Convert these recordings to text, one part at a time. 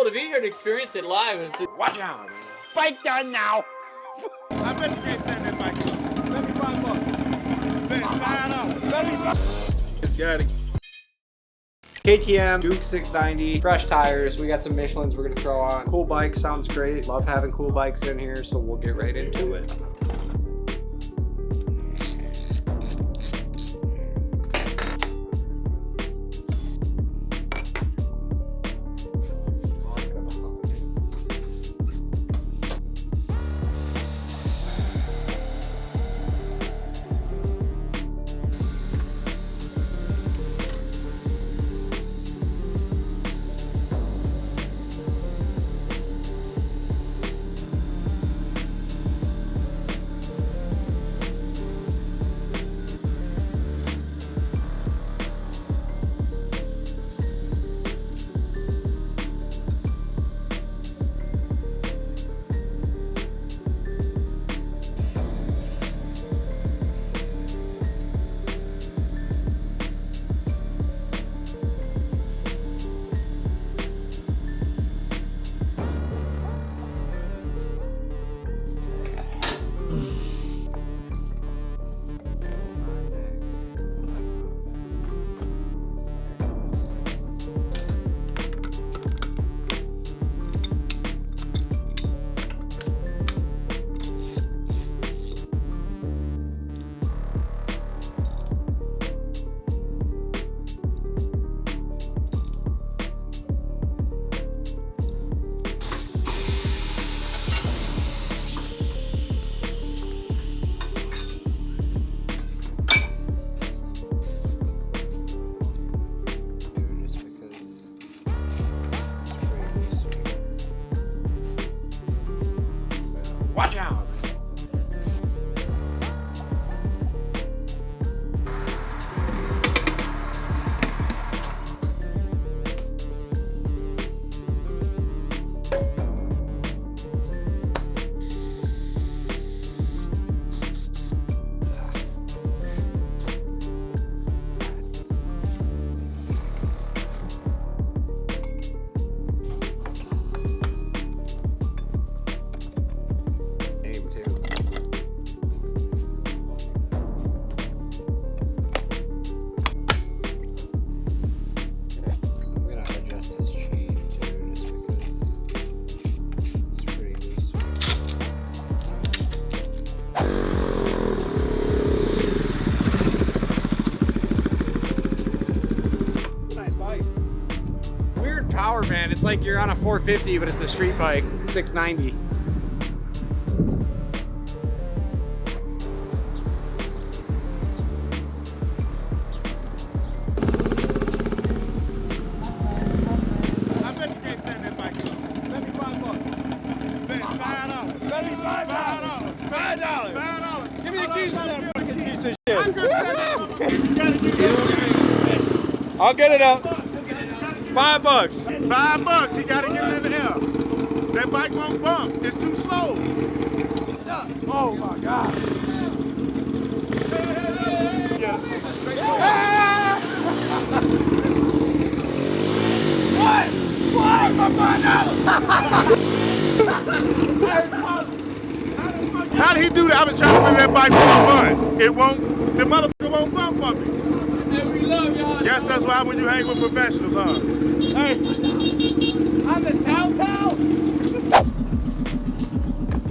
to be here to experience it live. And watch out. Bike done now. I bet you can't stand that bike. $75. Bet $5. $75. It's got it. KTM, Duke 690, fresh tires. We got some Michelins we're gonna throw on. Cool bike, sounds great. Love having cool bikes in here, so we'll get right into it. watch out. Power, man. It's like you're on a 450, but it's a street bike, 690. I bet you can't stand that bike. $75. Bet $5. $75. $5. Give me the keys to that fucking piece of shit. I'm good. I'll get it up. $5. $5. You gotta get it in the air. That bike won't bump. It's too slow. Oh my God. Yeah. What? How did he do that? I've been trying to bring that bike for a month. It won't. The motherfucker won't bump for me. And we love y'all. Yes, that's why when you hang with professionals, huh? Hey, I'm the town.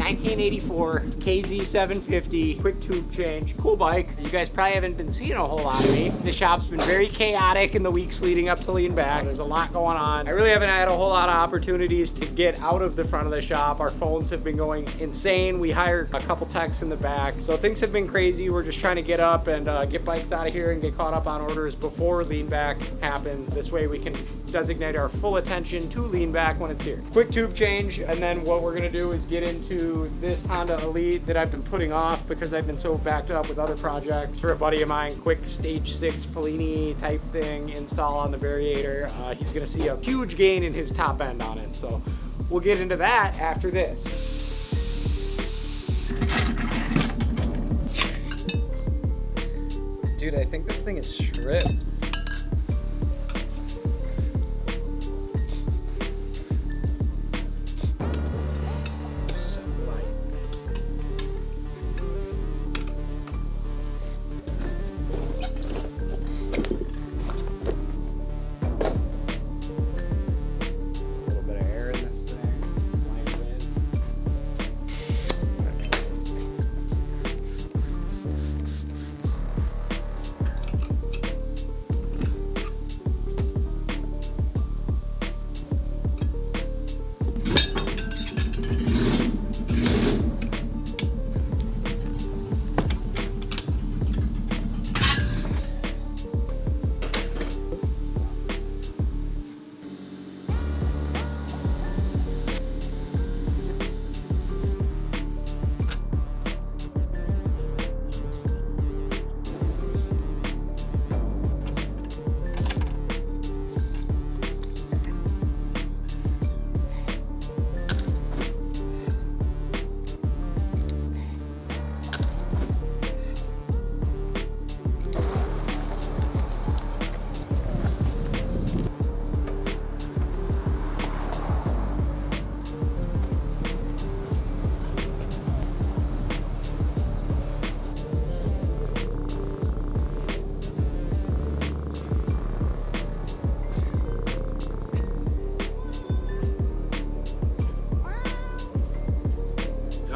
1984 Yz250 quick tube change, cool bike. You guys probably haven't been seeing a whole lot of me. The shop's been very chaotic in the weeks leading up to Lean Back. There's a lot going on. I really haven't had a whole lot of opportunities to get out of the front of the shop. Our phones have been going insane. We hired a couple techs in the back, so things have been crazy. We're just trying to get up and get bikes out of here and get caught up on orders before Lean Back happens. This way we can designate our full attention to Lean Back when it's here. Quick tube change, and then what we're gonna do is get into this Honda Elite that I've been putting off because I've been so backed up with other projects. For a buddy of mine, quick stage 6 Polini type thing install on the variator. He's gonna see a huge gain in his top end on it. So we'll get into that after this. Dude, I think this thing is stripped.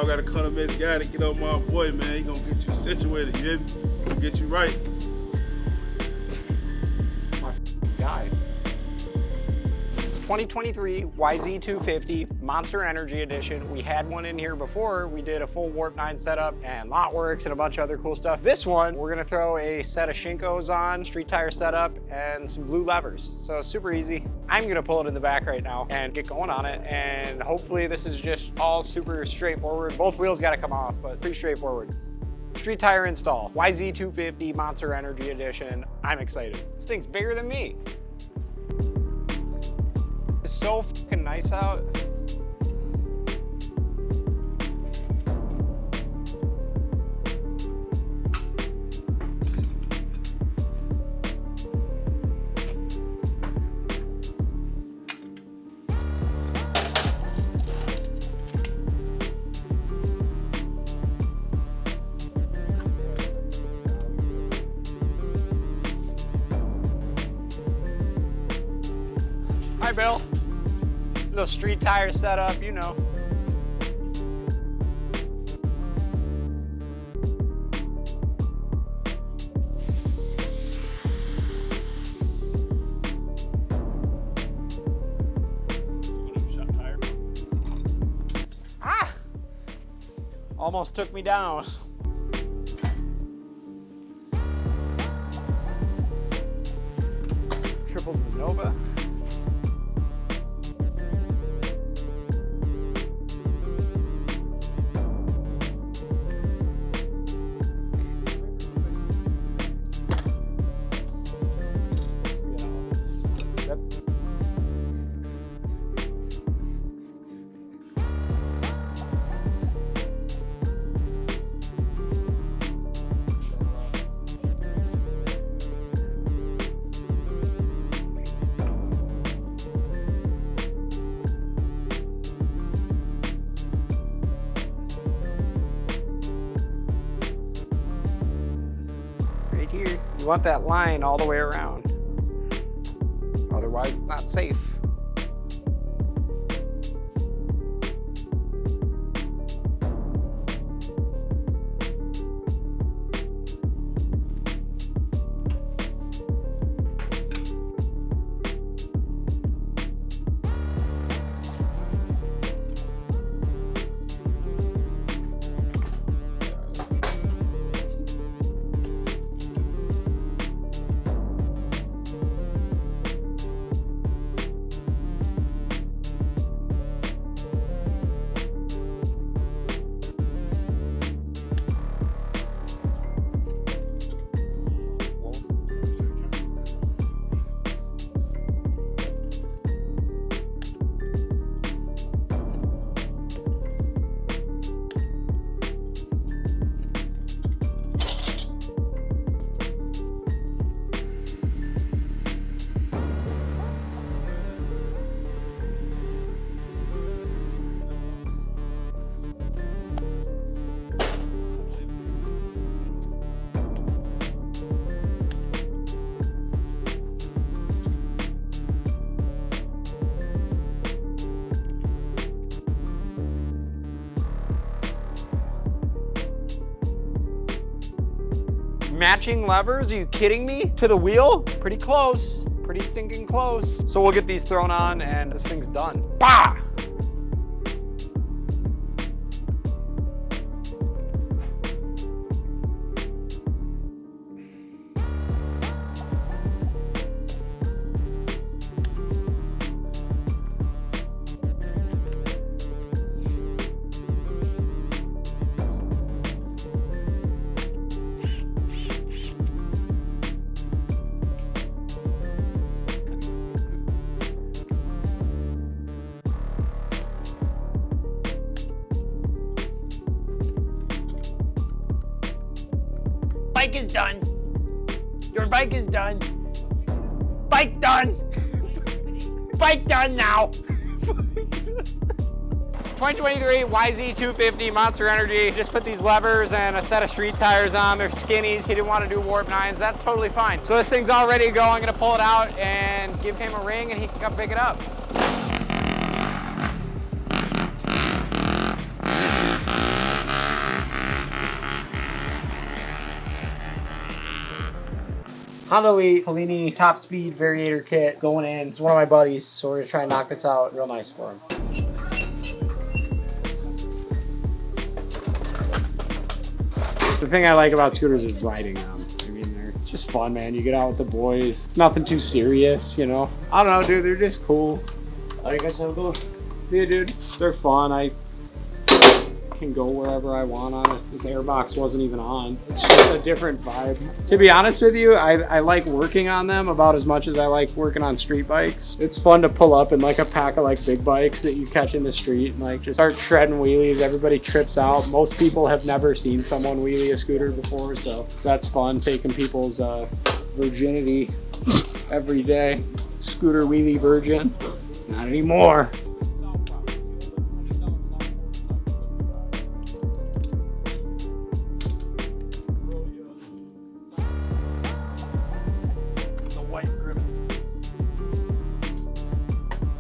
Y'all gotta come to Misguided, get up my boy, man. He gonna get you situated, you hear me? Gonna get you right. My guy. 2023 YZ250 Monster Energy Edition. We had one in here before. We did a full Warp 9 setup and lot works and a bunch of other cool stuff. This one, we're gonna throw a set of shinkos on, street tire setup, and some blue levers. So super easy. I'm gonna pull it in the back right now and get going on it. And hopefully this is just all super straightforward. Both wheels gotta come off, but pretty straightforward. Street tire install, YZ250 Monster Energy Edition. I'm excited. This thing's bigger than me. It's so fucking nice out. Hi, Bill. Little street tire setup, you know. Ah! Almost took me down. Triple to the Nova. Here, you want that line all the way around. Otherwise, it's not safe. Matching levers, are you kidding me? To the wheel? Pretty close, pretty stinking close. So we'll get these thrown on and this thing's done. Bah! Bike is done. Your bike is done. Bike done. Bike done now. 2023 YZ250 Monster Energy. Just put these levers and a set of street tires on. They're skinnies. He didn't want to do Warp 9s. That's totally fine. So this thing's all ready to go. I'm going to pull it out and give him a ring and he can come pick it up. Honda Elite Polini top speed variator kit going in. It's one of my buddies, so we're gonna try and knock this out real nice for him. The thing I like about scooters is riding them. I mean, it's just fun, man. You get out with the boys. It's nothing too serious, you know. I don't know, dude. They're just cool. I guess I'll go. Yeah, dude. They're fun. I can go wherever I want on it. This airbox wasn't even on. It's just a different vibe. To be honest with you, I like working on them about as much as I like working on street bikes. It's fun to pull up in like a pack of like big bikes that you catch in the street and like just start shredding wheelies. Everybody trips out. Most people have never seen someone wheelie a scooter before, so that's fun, taking people's virginity every day. Scooter wheelie virgin. Not anymore.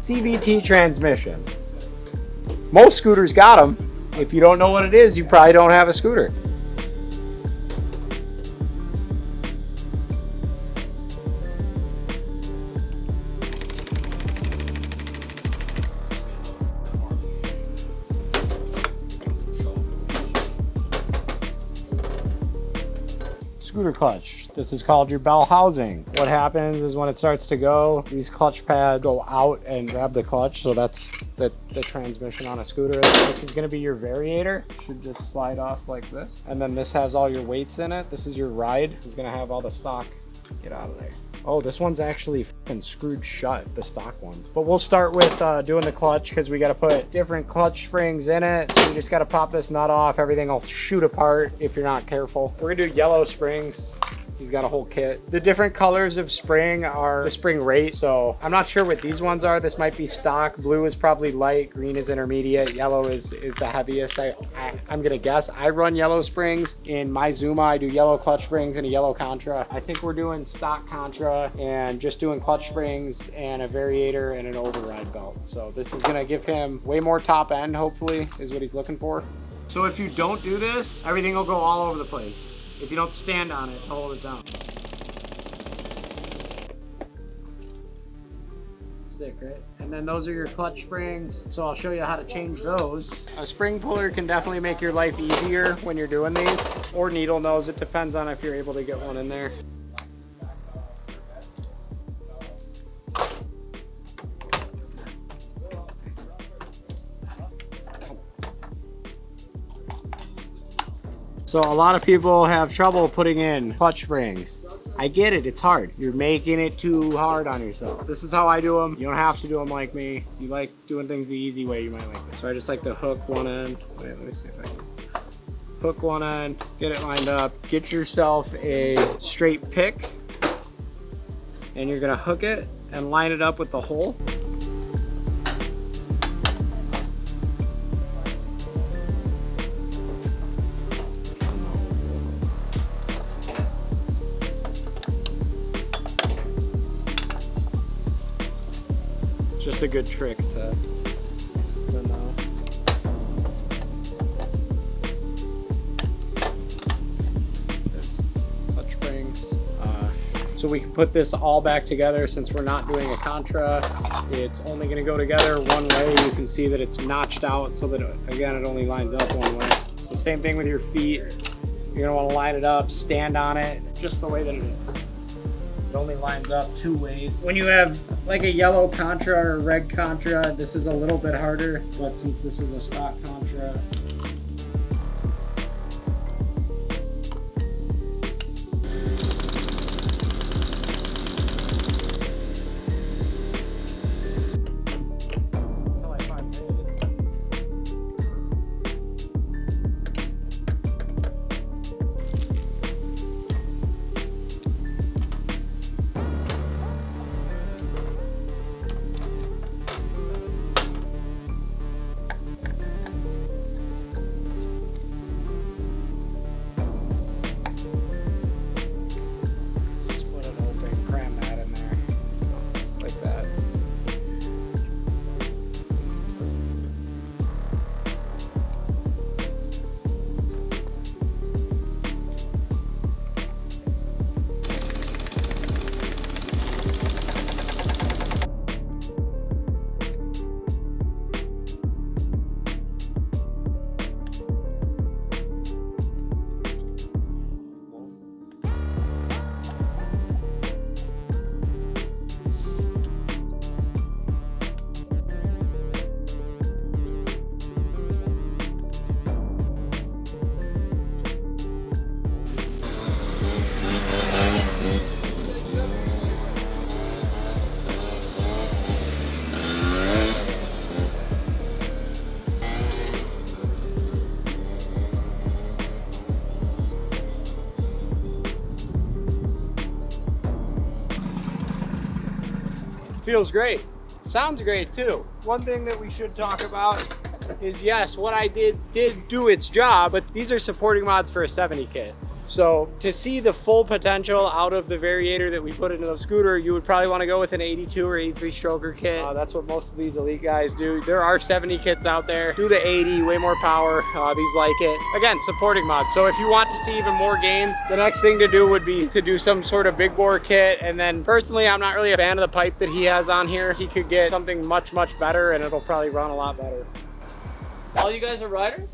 CVT transmission. Most scooters got them. If you don't know what it is, you probably don't have a scooter. Scooter clutch. This is called your bell housing. What happens is when it starts to go, these clutch pads go out and grab the clutch. So that's the transmission on a scooter. This is gonna be your variator. Should just slide off like this. And then this has all your weights in it. This is your ride. It's gonna have all the stock. Get out of there. Oh, this one's actually fucking screwed shut, the stock one. But we'll start with doing the clutch because we got to put different clutch springs in it. So you just got to pop this nut off. Everything will shoot apart if you're not careful. We're gonna do yellow springs. He's got a whole kit. The different colors of spring are the spring rate. So I'm not sure what these ones are. This might be stock. Blue is probably light. Green is intermediate. Yellow is the heaviest. I'm gonna guess. I run yellow springs. In my Zuma, I do yellow clutch springs and a yellow Contra. I think we're doing stock Contra and just doing clutch springs and a variator and an override belt. So this is gonna give him way more top end, hopefully, is what he's looking for. So if you don't do this, everything will go all over the place. If you don't stand on it to hold it down. Sick, right? And then those are your clutch springs. So I'll show you how to change those. A spring puller can definitely make your life easier when you're doing these, or needle nose. It depends on if you're able to get one in there. So a lot of people have trouble putting in clutch springs. I get it, it's hard. You're making it too hard on yourself. This is how I do them. You don't have to do them like me. If you like doing things the easy way, you might like this. So I just like to hook one end. Wait, let me see if I can. Hook one end, get it lined up. Get yourself a straight pick. And you're gonna hook it and line it up with the hole. Just a good trick to know. Clutch springs. So we can put this all back together since we're not doing a Contra. It's only going to go together one way. You can see that it's notched out so that, again, it only lines up one way. So same thing with your feet. You're going to want to line it up, stand on it, just the way that it is. It only lines up two ways. When you have like a yellow Contra or a red Contra, this is a little bit harder, but since this is a stock Contra, Feels great. Sounds great too. One thing that we should talk about is, yes, what I did do its job, but these are supporting mods for a 70 kit. So to see the full potential out of the variator that we put into the scooter, you would probably want to go with an 82 or 83 stroker kit. That's what most of these elite guys do. There are 70 kits out there. Do the 80, way more power. These like it. Again, supporting mods. So if you want to see even more gains, the next thing to do would be to do some sort of big bore kit. And then personally, I'm not really a fan of the pipe that he has on here. He could get something much, much better and it'll probably run a lot better. All you guys are riders?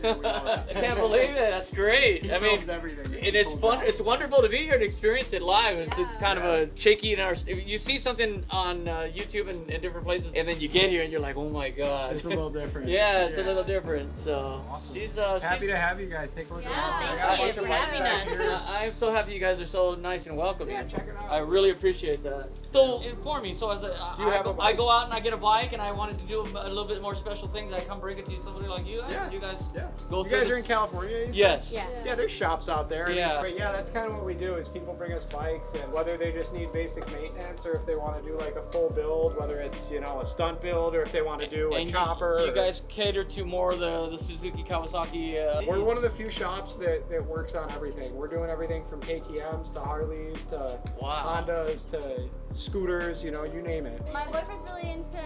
I can't believe it. That's great. I mean, and it's fun. It's wonderful to be here and experience it live. It's kind of a shaky in our. You see something on YouTube and different places, and then you get here and you're like, oh my god, It's a little different. Yeah, it's a little different. So she's Happy to have you guys. Take a look Yeah, around. thank you for having us. I'm so happy you guys are so nice and welcoming. Yeah, check it out. I really appreciate that. So inform me. So as I go out and I get a bike and I wanted to do a little bit more special things, I come bring it to somebody like you. Yeah. You guys You go through guys this? are in California, you said? Yes. Yeah. Yeah, there's shops out there. Yeah. But yeah, that's kind of what we do is people bring us bikes, and whether they just need basic maintenance or if they want to do like a full build, whether it's, you know, a stunt build or if they want to do a And chopper. You guys cater to more the Suzuki, Kawasaki. We're one of the few shops that works on everything. We're doing everything from KTMs to Harleys to Hondas to scooters, you know, you name it. My boyfriend's really into,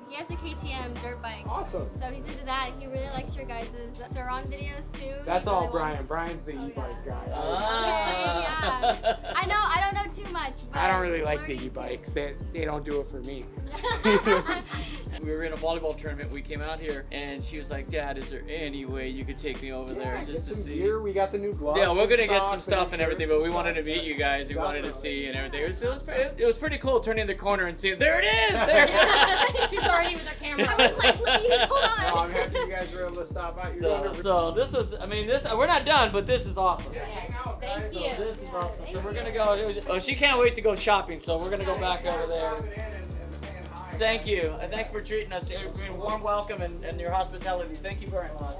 he has a KTM dirt bike. Awesome. So he's into that. He really likes your guys' Surround videos too. That's He all really Brian. wants- Brian's the e-bike guy. Okay, yeah. I know, I don't know too much, but I don't really like the learning too. e-bikes. They don't do it for me. We were in a volleyball tournament. We came out here, and she was like, "Dad, is there any way you could take me over there Yeah, just get to some see?" gear. We got the new gloves. Yeah, we're and gonna get some socks stuff and everything, but we wanted to meet stuff. you guys. We wanted to Definitely. see and everything. It was pretty cool turning the corner and seeing there it is. There. She's already with her camera. I was like, wait, hold on. No, I'm happy you guys were able to stop out. So this was, I mean, we're not done, but this is awesome. Yeah, hang out, guys. Thank So you. this is awesome. So Thank we're gonna you. go. Oh, she can't wait to go shopping. So we're gonna go back over there. Stopping in and saying hi. Thank you, and thanks for treating us. I mean, warm welcome and your hospitality. Thank you very much.